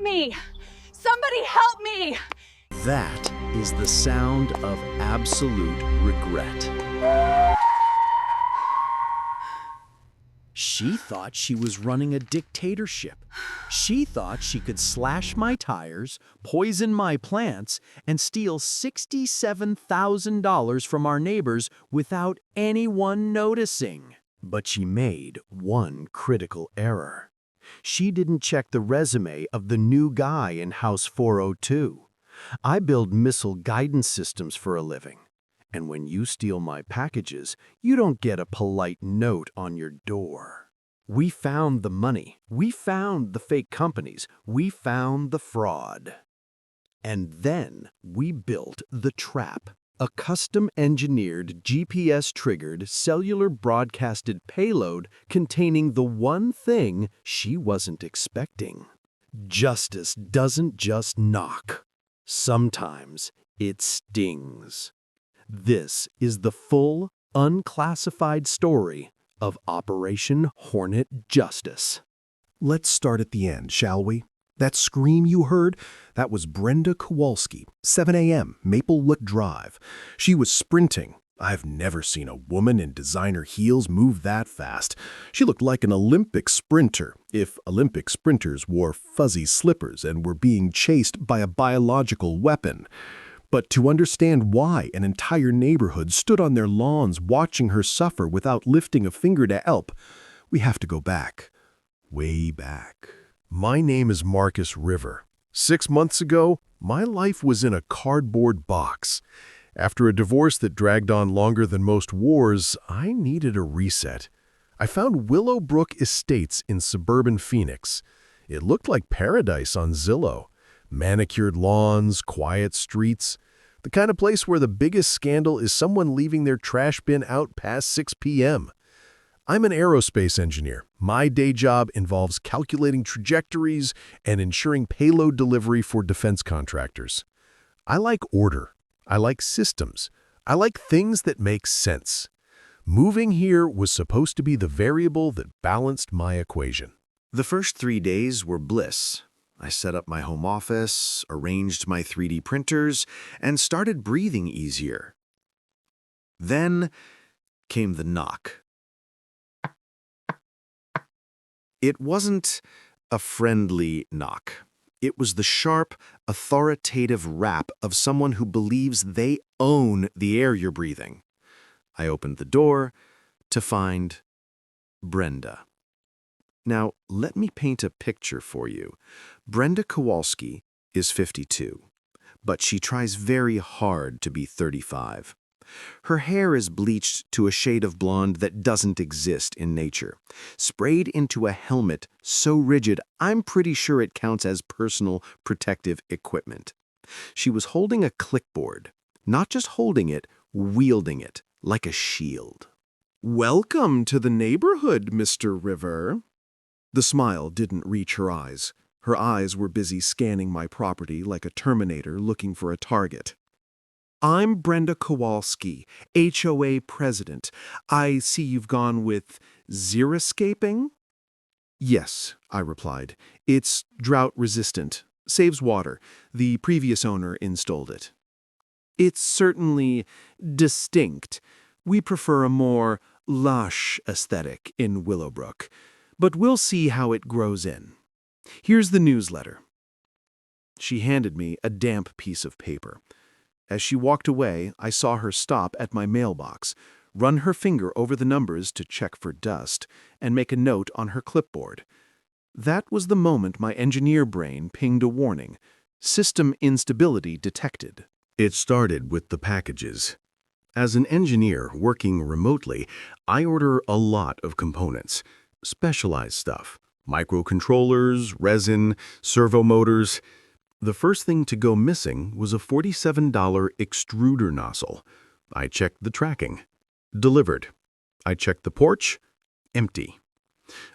me! Somebody help me! That is the sound of absolute regret. She thought she was running a dictatorship. She thought she could slash my tires, poison my plants, and steal $67,000 from our neighbors without anyone noticing. But she made one critical error. She didn't check the resume of the new guy in House 402. I build missile guidance systems for a living. And when you steal my packages, you don't get a polite note on your door. We found the money. We found the fake companies. We found the fraud. And then we built the trap, a custom-engineered GPS-triggered cellular broadcasted payload containing the one thing she wasn't expecting. Justice doesn't just knock. Sometimes it stings. This is the full, unclassified story of Operation Hornet Justice. Let's start at the end, shall we? That scream you heard, that was Brenda Kowalski, 7 a.m., Maplewood Drive. She was sprinting. I've never seen a woman in designer heels move that fast. She looked like an Olympic sprinter, if Olympic sprinters wore fuzzy slippers and were being chased by a biological weapon. But to understand why an entire neighborhood stood on their lawns watching her suffer without lifting a finger to help, we have to go back, way back. My name is Marcus River. 6 months ago, my life was in a cardboard box. After a divorce that dragged on longer than most wars, I needed a reset. I found Willowbrook Estates in suburban Phoenix. It looked like paradise on Zillow. Manicured lawns, quiet streets. The kind of place where the biggest scandal is someone leaving their trash bin out past 6 p.m. I'm an aerospace engineer. My day job involves calculating trajectories and ensuring payload delivery for defense contractors. I like order. I like systems. I like things that make sense. Moving here was supposed to be the variable that balanced my equation. The first 3 days were bliss. I set up my home office, arranged my 3D printers, and started breathing easier. Then came the knock. It wasn't a friendly knock. It was the sharp, authoritative rap of someone who believes they own the air you're breathing. I opened the door to find Brenda. Now, let me paint a picture for you. Brenda Kowalski is 52, but she tries very hard to be 35. Her hair is bleached to a shade of blonde that doesn't exist in nature, sprayed into a helmet so rigid I'm pretty sure it counts as personal protective equipment. She was holding a clipboard, not just holding it, wielding it like a shield. Welcome to the neighborhood, Mr. River. The smile didn't reach her eyes. Her eyes were busy scanning my property like a Terminator looking for a target. I'm Brenda Kowalski, HOA President. I see you've gone with xeriscaping? Yes, I replied. It's drought-resistant, saves water. The previous owner installed it. It's certainly distinct. We prefer a more lush aesthetic in Willowbrook, but we'll see how it grows in. Here's the newsletter. She handed me a damp piece of paper. As she walked away, I saw her stop at my mailbox, run her finger over the numbers to check for dust, and make a note on her clipboard. That was the moment my engineer brain pinged a warning. System instability detected. It started with the packages. As an engineer working remotely, I order a lot of components, specialized stuff, microcontrollers, resin, servo motors. The first thing to go missing was a $47 extruder nozzle. I checked the tracking. Delivered. I checked the Porch. Empty.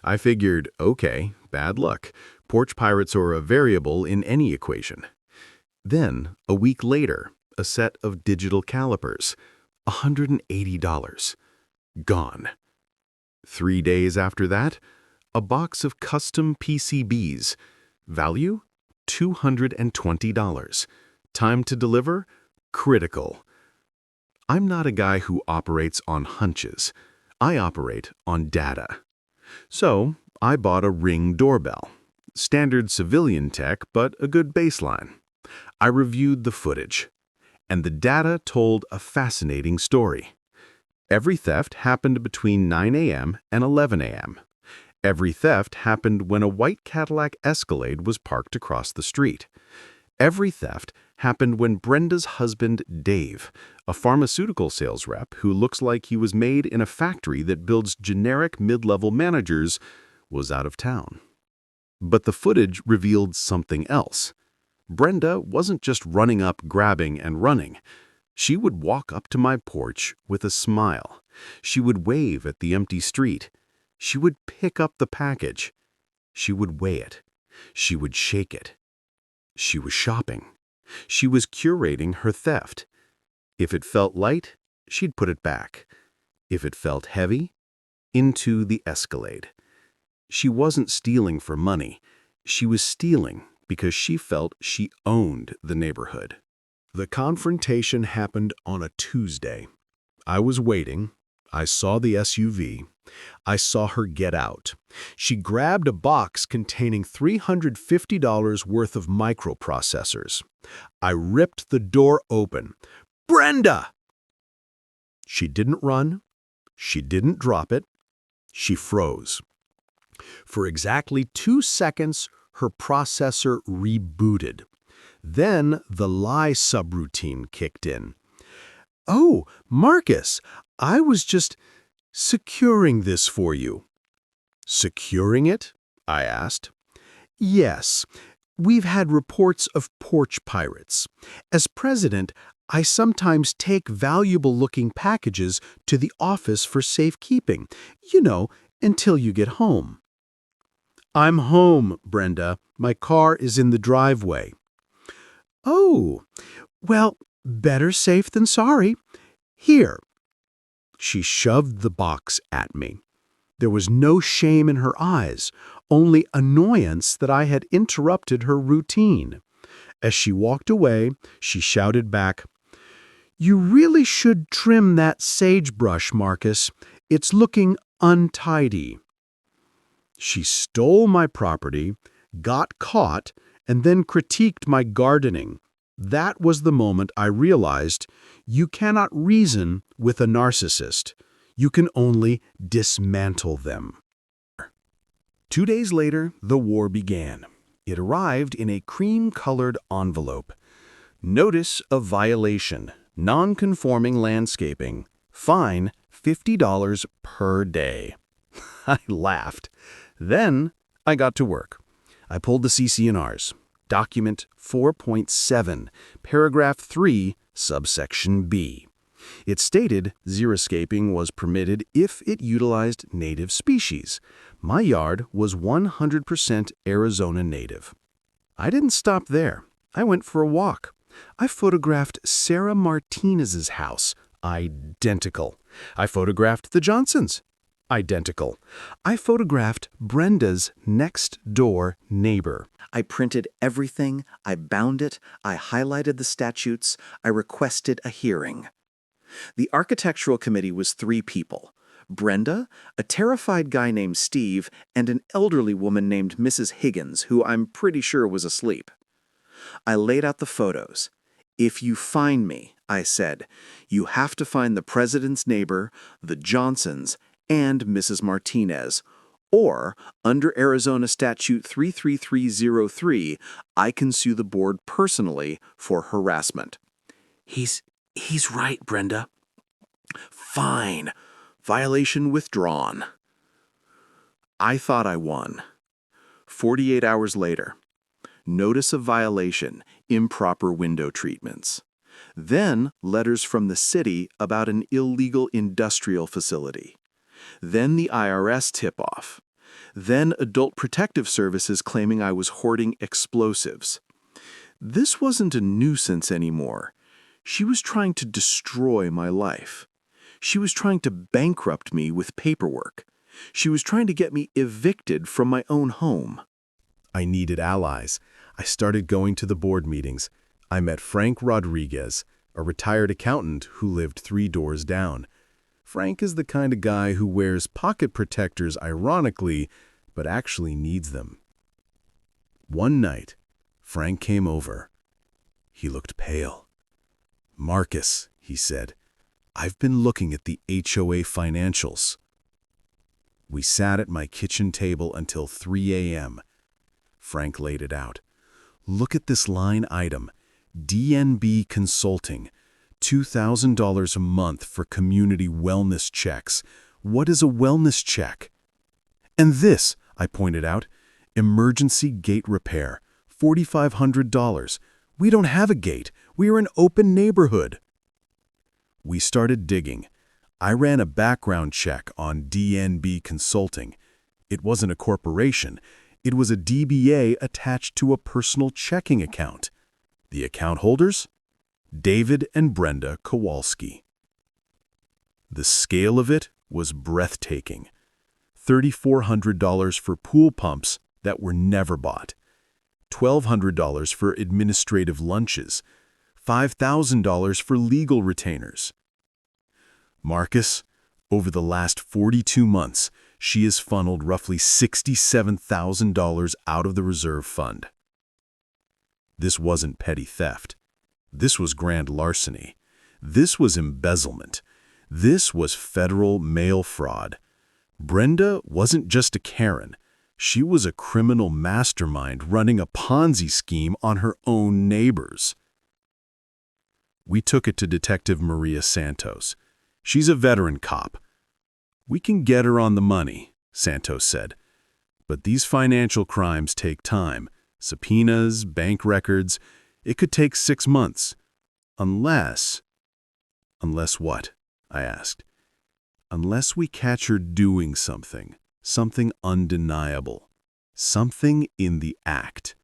I figured, okay, bad luck. Porch pirates are a variable in any equation. Then, a week later, a set of digital calipers. $180. Gone. 3 days after that, a box of custom PCBs. Value? $220. Time to deliver? Critical. I'm not a guy who operates on hunches. I operate on data. So, I bought a Ring doorbell. Standard civilian tech, but a good baseline. I reviewed the footage. And the data told a fascinating story. Every theft happened between 9 a.m. and 11 a.m. Every theft happened when a white Cadillac Escalade was parked across the street. Every theft happened when Brenda's husband, Dave, a pharmaceutical sales rep who looks like he was made in a factory that builds generic mid-level managers, was out of town. But the footage revealed something else. Brenda wasn't just running up, grabbing, and running. She would walk up to my porch with a smile. She would wave at the empty street. She would pick up the package. She would weigh it. She would shake it. She was shopping. She was curating her theft. If it felt light, she'd put it back. If it felt heavy, into the Escalade. She wasn't stealing for money. She was stealing because she felt she owned the neighborhood. The confrontation happened on a Tuesday. I was waiting. I saw the SUV. I saw her get out. She grabbed a box containing $350 worth of microprocessors. I ripped the door open. "Brenda!" She didn't run. She didn't drop it. She froze. For exactly 2 seconds, her processor rebooted. Then the lie subroutine kicked in. "Oh, Marcus, I was just securing this for you." "Securing it?" I asked. "Yes. We've had reports of porch pirates. As president, I sometimes take valuable-looking packages to the office for safekeeping, until you get home." "I'm home, Brenda. My car is in the driveway." "Oh, well, better safe than sorry. Here." She shoved the box at me. There was no shame in her eyes, only annoyance that I had interrupted her routine. As she walked away, she shouted back, "You really should trim that sagebrush, Marcus. It's looking untidy." She stole my property, got caught, and then critiqued my gardening. That was the moment I realized you cannot reason with a narcissist. You can only dismantle them. 2 days later, the war began. It arrived in a cream-colored envelope. Notice of violation, non-conforming landscaping, fine $50 per day. I laughed. Then I got to work. I pulled the CC&Rs. Document 4.7, paragraph 3, subsection B. It stated xeriscaping was permitted if it utilized native species. My yard was 100% Arizona native. I didn't stop there. I went for a walk. I photographed Sarah Martinez's house. Identical. I photographed the Johnsons. Identical. I photographed Brenda's next-door neighbor. I printed everything, I bound it, I highlighted the statutes, I requested a hearing. The architectural committee was 3 people: Brenda, a terrified guy named Steve, and an elderly woman named Mrs. Higgins, who I'm pretty sure was asleep. I laid out the photos. "If you find me," I said, "you have to find the president's neighbor, the Johnsons, and Mrs. Martinez, or, under Arizona Statute 33303, I can sue the board personally for harassment." He's right, Brenda." "Fine. Violation withdrawn." I thought I won. 48 hours later. Notice of violation, improper window treatments. Then letters from the city about an illegal industrial facility. Then the IRS tip-off. Then Adult Protective Services claiming I was hoarding explosives. This wasn't a nuisance anymore. She was trying to destroy my life. She was trying to bankrupt me with paperwork. She was trying to get me evicted from my own home. I needed allies. I started going to the board meetings. I met Frank Rodriguez, a retired accountant who lived 3 doors down. Frank is the kind of guy who wears pocket protectors ironically, but actually needs them. One night, Frank came over. He looked pale. "Marcus," he said, "I've been looking at the HOA financials." We sat at my kitchen table until 3 a.m. Frank laid it out. "Look at this line item, DNB Consulting, $2,000 a month for community wellness checks. What is a wellness check?" "And this," I pointed out, "emergency gate repair, $4,500. We don't have a gate. We are an open neighborhood." We started digging. I ran a background check on DNB Consulting. It wasn't a corporation. It was a DBA attached to a personal checking account. The account holders? David and Brenda Kowalski. The scale of it was breathtaking. $3,400 for pool pumps that were never bought. $1,200 for administrative lunches. $5,000 for legal retainers. "Marcus, over the last 42 months, she has funneled roughly $67,000 out of the reserve fund." This wasn't petty theft. This was grand larceny. This was embezzlement. This was federal mail fraud. Brenda wasn't just a Karen. She was a criminal mastermind running a Ponzi scheme on her own neighbors. We took it to Detective Maria Santos. She's a veteran cop. "We can get her on the money," Santos said. "But these financial crimes take time. Subpoenas, bank records. It could take 6 months. Unless..." "Unless what?" I asked. "Unless we catch her doing something undeniable. Something in the act."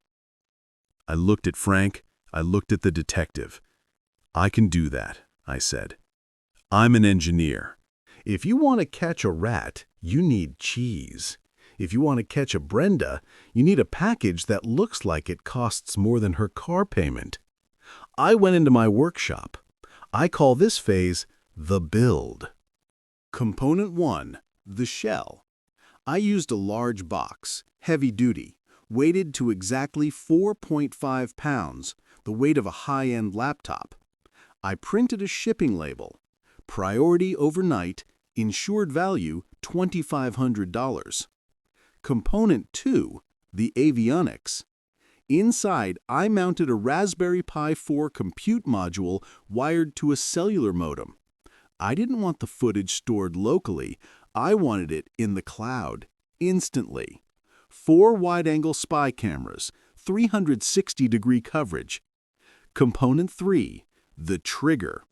I looked at Frank. I looked at the detective. "I can do that," I said. "I'm an engineer. If you want to catch a rat, you need cheese. If you want to catch a Brenda, you need a package that looks like it costs more than her car payment." I went into my workshop. I call this phase the build. Component 1, the shell. I used a large box, heavy duty, weighted to exactly 4.5 pounds, the weight of a high-end laptop. I printed a shipping label. Priority overnight, insured value $2,500. Component 2, the avionics. Inside, I mounted a Raspberry Pi 4 compute module wired to a cellular modem. I didn't want the footage stored locally. I wanted it in the cloud, instantly. 4 wide-angle spy cameras, 360-degree coverage. Component 3, the trigger.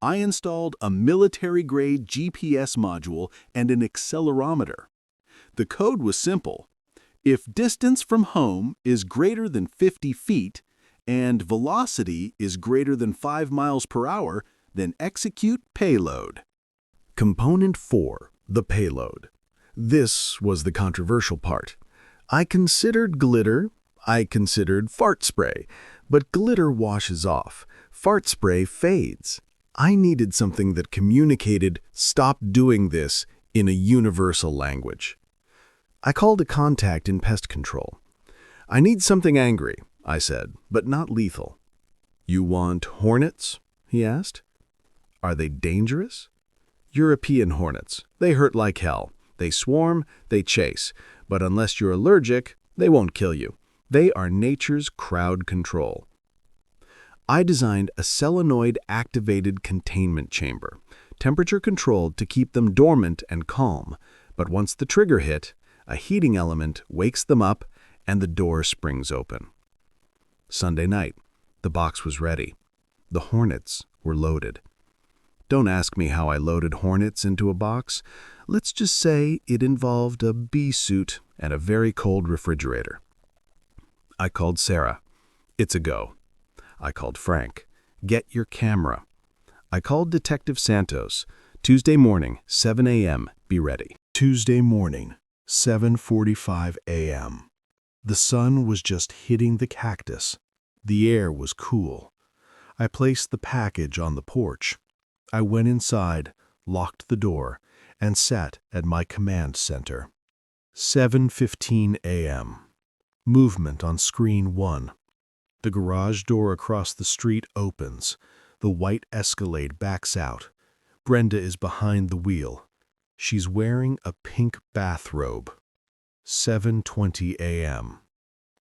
I installed a military-grade GPS module and an accelerometer. The code was simple. If distance from home is greater than 50 feet and velocity is greater than 5 miles per hour, then execute payload. Component 4, the payload. This was the controversial part. I considered glitter. I considered fart spray. But glitter washes off. Fart spray fades. I needed something that communicated, "Stop doing this," in a universal language. I called a contact in pest control. "I need something angry," I said, "but not lethal." "You want hornets?" he asked. "Are they dangerous?" "European hornets. They hurt like hell. They swarm, they chase. But unless you're allergic, they won't kill you. They are nature's crowd control." I designed a solenoid-activated containment chamber, temperature-controlled to keep them dormant and calm. But once the trigger hit, a heating element wakes them up and the door springs open. Sunday night, the box was ready. The hornets were loaded. Don't ask me how I loaded hornets into a box. Let's just say it involved a bee suit and a very cold refrigerator. I called Sarah. "It's a go." I called Frank. "Get your camera." I called Detective Santos. "Tuesday morning, 7 a.m., be ready." Tuesday morning, 7:45 a.m. The sun was just hitting the cactus. The air was cool. I placed the package on the porch. I went inside, locked the door, and sat at my command center. 7:15 a.m. Movement on screen 1. The garage door across the street opens. The white Escalade backs out. Brenda is behind the wheel. She's wearing a pink bathrobe. 7:20 a.m.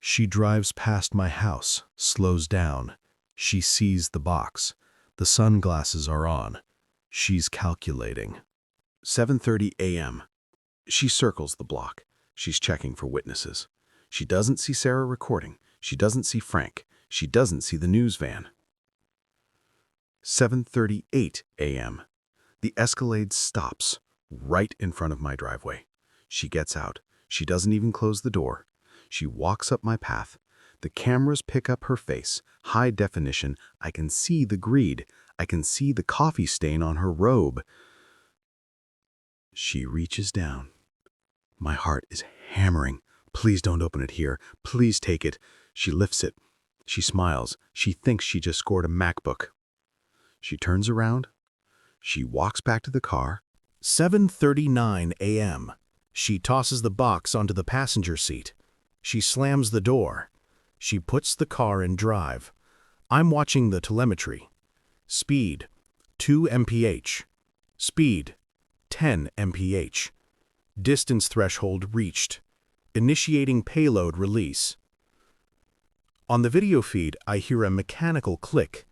She drives past my house, slows down. She sees the box. The sunglasses are on. She's calculating. 7:30 a.m. She circles the block. She's checking for witnesses. She doesn't see Sarah recording. She doesn't see Frank. She doesn't see the news van. 7:38 a.m. The Escalade stops right in front of my driveway. She gets out. She doesn't even close the door. She walks up my path. The cameras pick up her face. High definition. I can see the greed. I can see the coffee stain on her robe. She reaches down. My heart is hammering. Please don't open it here. Please take it. She lifts it. She smiles. She thinks she just scored a MacBook. She turns around. She walks back to the car. 7:39 a.m. She tosses the box onto the passenger seat. She slams the door. She puts the car in drive. I'm watching the telemetry. Speed, 2 mph. Speed, 10 mph. Distance threshold reached. Initiating payload release. On the video feed, I hear a mechanical click.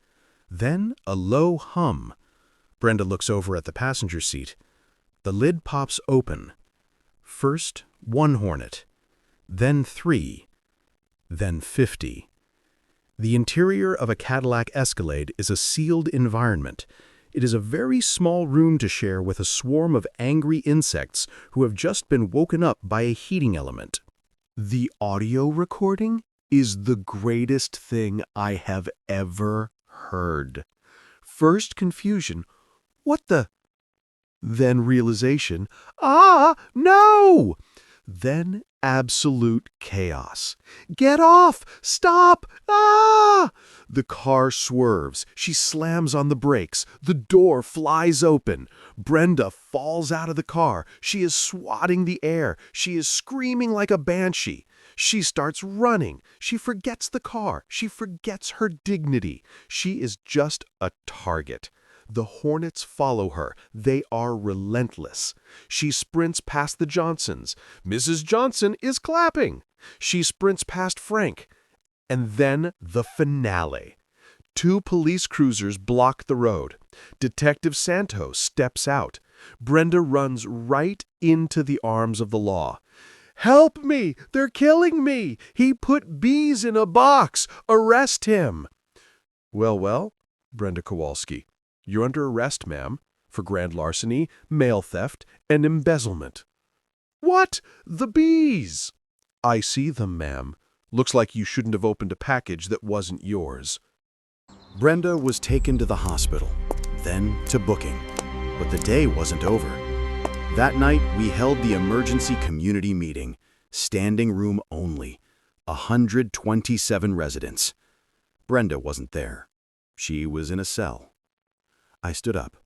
Then a low hum. Brenda looks over at the passenger seat. The lid pops open. First, 1 Hornet. Then 3. Then 50. The interior of a Cadillac Escalade is a sealed environment. It is a very small room to share with a swarm of angry insects who have just been woken up by a heating element. The audio recording is the greatest thing I have ever heard. First confusion, what the? Then realization, no! Then absolute chaos. Get off! Stop! The car swerves. She slams on the brakes. The door flies open. Brenda falls out of the car. She is swatting the air. She is screaming like a banshee. She starts running. She forgets the car. She forgets her dignity. She is just a target. The Hornets follow her. They are relentless. She sprints past the Johnsons. Mrs. Johnson is clapping. She sprints past Frank. And then the finale. 2 police cruisers block the road. Detective Santos steps out. Brenda runs right into the arms of the law. Help me! They're killing me! He put bees in a box! Arrest him! Well, Brenda Kowalski. You're under arrest, ma'am, for grand larceny, mail theft, and embezzlement. What? The bees? I see them, ma'am. Looks like you shouldn't have opened a package that wasn't yours. Brenda was taken to the hospital, then to booking. But the day wasn't over. That night, we held the emergency community meeting, standing room only, 127 residents. Brenda wasn't there. She was in a cell. I stood up.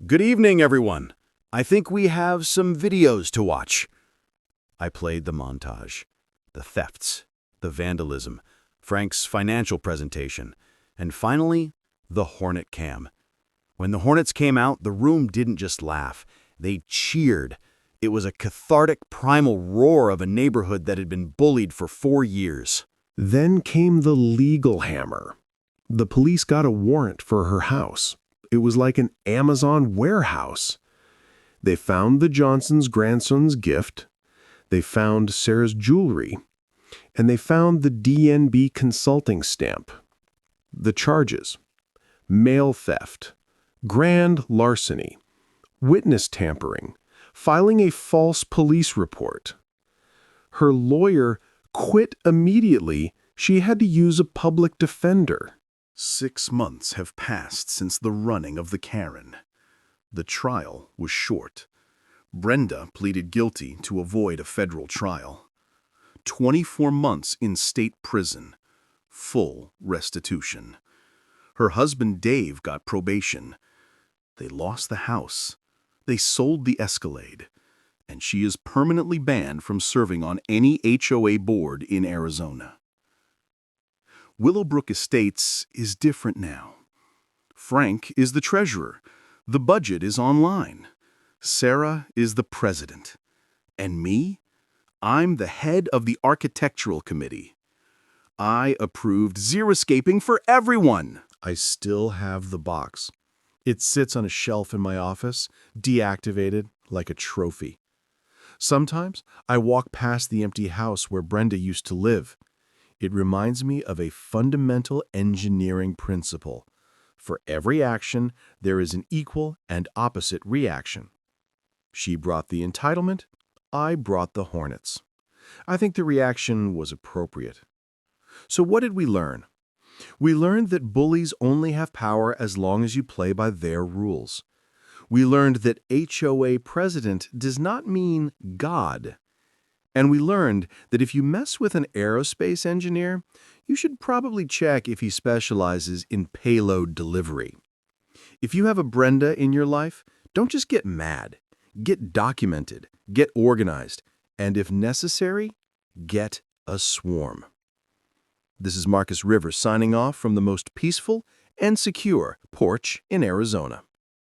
Good evening, everyone. I think we have some videos to watch. I played the montage, the thefts, the vandalism, Frank's financial presentation, and finally, the Hornet cam. When the Hornets came out, the room didn't just laugh. They cheered. It was a cathartic primal roar of a neighborhood that had been bullied for 4 years. Then came the legal hammer. The police got a warrant for her house. It was like an Amazon warehouse. They found the Johnsons' grandson's gift. They found Sarah's jewelry. And they found the DNB consulting stamp. The charges: mail theft, grand larceny, witness tampering, filing a false police report. Her lawyer quit immediately. She had to use a public defender. 6 months have passed since the running of the Karen. The trial was short. Brenda pleaded guilty to avoid a federal trial. 24 months in state prison. Full restitution. Her husband Dave got probation. They lost the house. They sold the Escalade. And she is permanently banned from serving on any HOA board in Arizona. Willowbrook Estates is different now. Frank is the treasurer. The budget is online. Sarah is the president. And me? I'm the head of the architectural committee. I approved xeriscaping for everyone. I still have the box. It sits on a shelf in my office, deactivated like a trophy. Sometimes I walk past the empty house where Brenda used to live. It reminds me of a fundamental engineering principle. For every action, there is an equal and opposite reaction. She brought the entitlement, I brought the hornets. I think the reaction was appropriate. So what did we learn? We learned that bullies only have power as long as you play by their rules. We learned that HOA President does not mean God. And we learned that if you mess with an aerospace engineer, you should probably check if he specializes in payload delivery. If you have a Brenda in your life, don't just get mad. Get documented, get organized, and if necessary, get a swarm. This is Marcus Rivers signing off from the most peaceful and secure porch in Arizona.